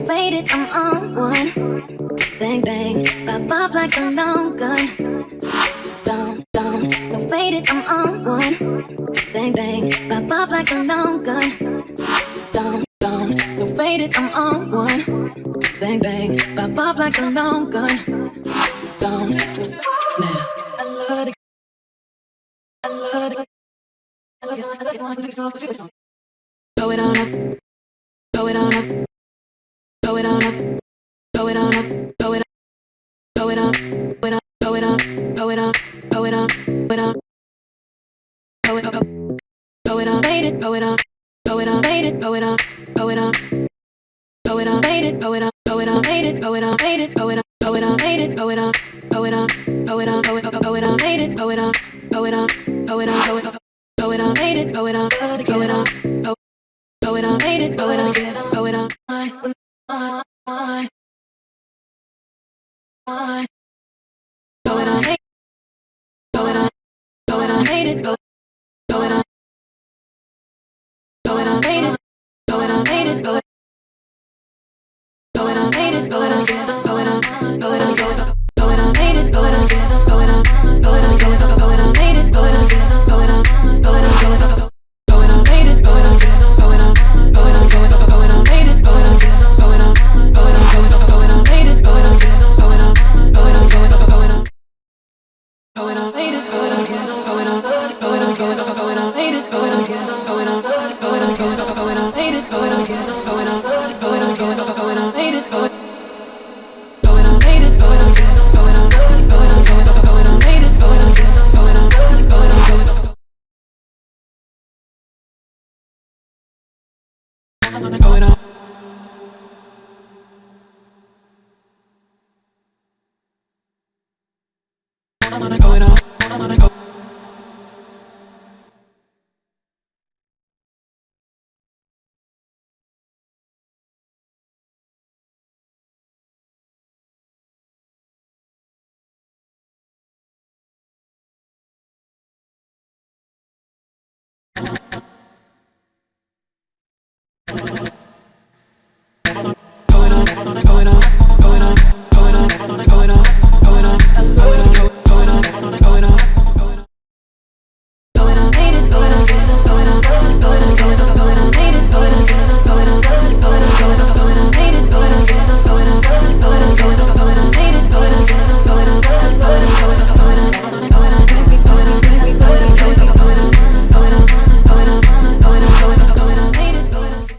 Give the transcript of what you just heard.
faded, I'm on one. Bang bang, pop off like a long gun. Down, down, so faded, I'm on one. Bang bang, pop off like a long gun. Down, down, so faded, I'm on one. Bang bang, pop off like a long gun. Down, man, I love it, I love it, I love it, I love it, I love it, I love it. Throw it on up, throw it on up, throw it on up, throw it on up, throw it up, throw it up, throw it up, throw it up, throw it up, throw it up, throw it up, throw it up, fade it, throw it up, throw it up, fade it, throw it up, throw it up, throw it up, fade it, throw it up, throw it up, fade it, throw it up, fade it, throw it up, throw it up, fade it, throw it up, throw it up, throw it up, throw it up, throw it up, fade it, throw it up, throw it up, throw it up, throw it up, throw it up, fade it, throw it up, throw it up, throw it up, fade it, throw it up, throw it up, throw it up, throw it up, throw it up, fade it, throw it up, throw it up, fade it, throw it up, fade it, throw it, throw it up, fade it, throw it up, throw it up, throw it up, throw it up, throw it up, fade it, throw it up, throw it up, throw it up, throw it up, throw it up, fade it, throw it up, throw it up, throw it up, throw it up, throw it up, fade it, throw it up, throw it up, throw it up, throw it up, throw it up, fade it, throw it up, throw it up, throw it up, throw it up, throw it up, fade it, throw it up, throw it up, throw it up, throw it up, throw it up. Throw it up, fade it, throw it up, throw it up, throw it up, throw it up, throw it up, fade it, throw it up, throw it up, throw it up, throw it up, throw it up, fade it, throw it up, throw it up, throw it up, throw it up, throw it up, fade it, throw it, throw it up, fade it, throw it up, throw it up, throw it up, throw it up, throw it up, fade it, throw it up, throw it up, throw it up, throw it up, throw it up. Throw it up.